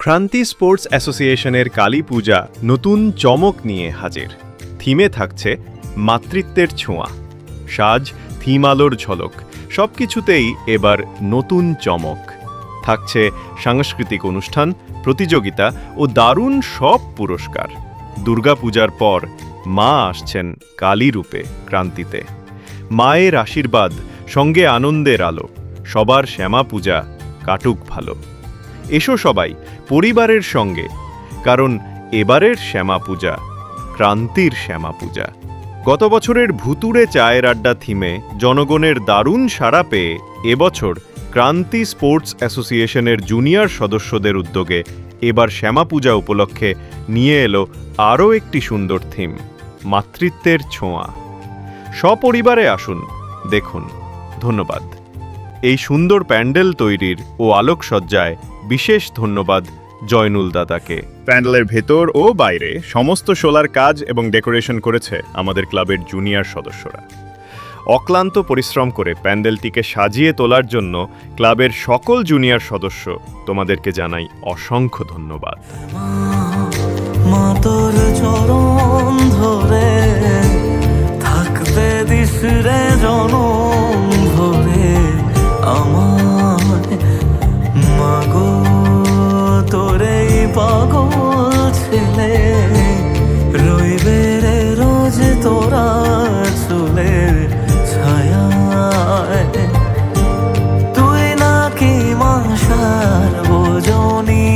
ক্রান্তি sports অ্যাসোসিয়েশনের কালী পূজা নতুন চমক নিয়ে হাজির। থিমে থাকছে মাতৃত্বের ছোঁয়া, সাজ, থিম আলোর ঝলক, সবকিছুতেই এবার নতুন চমক। থাকছে সাংস্কৃতিক অনুষ্ঠান, প্রতিযোগিতা ও দারুণ সব পুরস্কার। দুর্গাপূজার পর মা আসছেন কালী রূপে ক্রান্তিতে। মায়ের আশীর্বাদ, সঙ্গে আনন্দের আলো, সবার শ্যামা পূজা কাটুক ভালো। এসো সবাই পরিবারের সঙ্গে, কারণ এবারের শ্যামা পূজা ক্রান্তির শ্যামা পূজা। গত বছরের ভুতুড়ে চায়ের আড্ডা থিমে জনগণের দারুণ সাড়া পেয়ে এবছর ক্রান্তি স্পোর্টস অ্যাসোসিয়েশনের জুনিয়র সদস্যদের উদ্যোগে এবার শ্যামা পূজা উপলক্ষে নিয়ে এলো আরও একটি সুন্দর থিম, মাতৃত্বের ছোঁয়া। সপরিবারে আসুন, দেখুন। ধন্যবাদ। এই সুন্দর প্যান্ডেল তৈরির ও আলোকসজ্জায় বিশেষ ধন্যবাদ জয়নুল দাদাকে। প্যান্ডেলের ভেতর ও বাইরে সমস্ত সোলার কাজ এবং ডেকোরেশন করেছে আমাদের ক্লাবের জুনিয়র সদস্যরা। অক্লান্ত পরিশ্রম করে প্যান্ডেলটিকে সাজিয়ে তোলার জন্য ক্লাবের সকল জুনিয়র সদস্য তোমাদেরকে জানাই অসংখ্য ধন্যবাদ। মাতর চরণ ধরে থাকতে দিস রে জনম ধরে আমার মাগো, তোরে পাগল ছেলে রইবে রে রোজ তোরা চুলের ছায়ায়। তুই নাকি মাসার বোঝনি,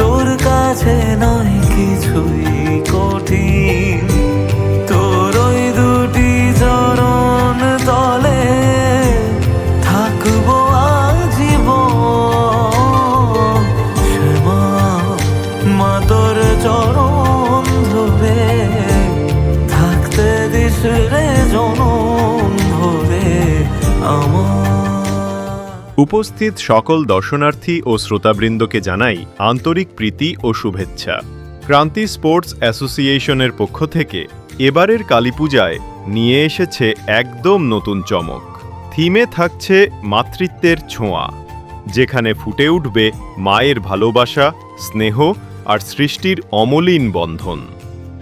তোর কাছে নয় কিছুই কঠিন। তোর ওই দুটি চরণ তলে থাকবো আজীবন। শ্যামা মা তোর চরণ ধরে থাকতে দিস রে জনম ভরে আমার। উপস্থিত সকল দর্শনার্থী ও শ্রোতাবৃন্দকে জানাই আন্তরিক প্রীতি ও শুভেচ্ছা। ক্রান্তি স্পোর্টস অ্যাসোসিয়েশনের পক্ষ থেকে এবারের কালীপূজায় নিয়ে এসেছে একদম নতুন চমক। থিমে থাকছে মাতৃত্বের ছোঁয়া, যেখানে ফুটে উঠবে মায়ের ভালোবাসা, স্নেহ আর সৃষ্টির অমলিন বন্ধন।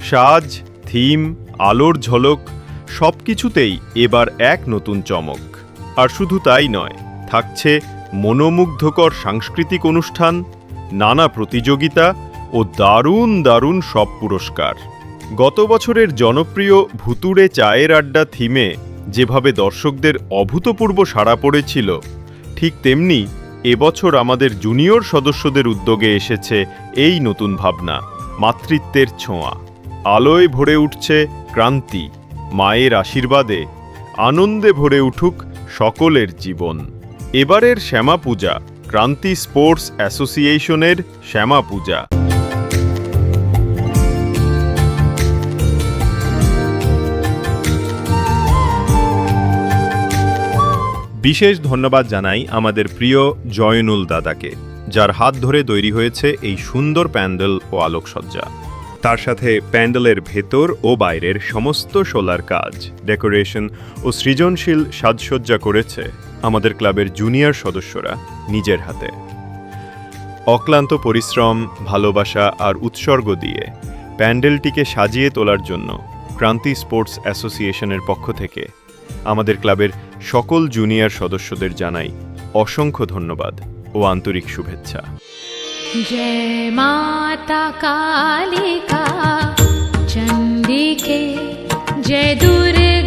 সাজ, থিম, আলোর ঝলক, সবকিছুতেই এবার এক নতুন চমক। আর শুধু তাই নয়, থাকছে মনোমুগ্ধকর সাংস্কৃতিক অনুষ্ঠান, নানা প্রতিযোগিতা ও দারুণ দারুণ সব পুরস্কার। গত বছরের জনপ্রিয় ভুতুড়ে চায়ের আড্ডা থিমে যেভাবে দর্শকদের অভূতপূর্ব সাড়া পড়েছিল, ঠিক তেমনি এবছর আমাদের জুনিয়র সদস্যদের উদ্যোগে এসেছে এই নতুন ভাবনা, মাতৃত্বের ছোঁয়া। আলোয় ভরে উঠছে ক্রান্তি, মায়ের আশীর্বাদে আনন্দে ভরে উঠুক সকলের জীবন। এবারের শ্যামা পূজা ক্রান্তি স্পোর্টস অ্যাসোসিয়েশনের শ্যামা পূজা। বিশেষ ধন্যবাদ জানাই আমাদের প্রিয় জয়নুল দাদাকে, যার হাত ধরে তৈরি হয়েছে এই সুন্দর প্যান্ডেল ও আলোকসজ্জা। তার সাথে প্যান্ডেলের ভেতর ও বাইরের সমস্ত সোলার কাজ, ডেকোরেশন ও সৃজনশীল সাজসজ্জা করেছে আমাদের ক্লাবের জুনিয়র সদস্যরা নিজের হাতে। অক্লান্ত পরিশ্রম, ভালোবাসা আর উৎসর্গ দিয়ে প্যান্ডেলটিকে সাজিয়ে তোলার জন্য ক্রান্তি স্পোর্টস অ্যাসোসিয়েশনের পক্ষ থেকে আমাদের ক্লাবের সকল জুনিয়র সদস্যদের জানাই অসংখ্য ধন্যবাদ ও আন্তরিক শুভেচ্ছা। जय माता कालिका चंडिके, जय दुर्गा।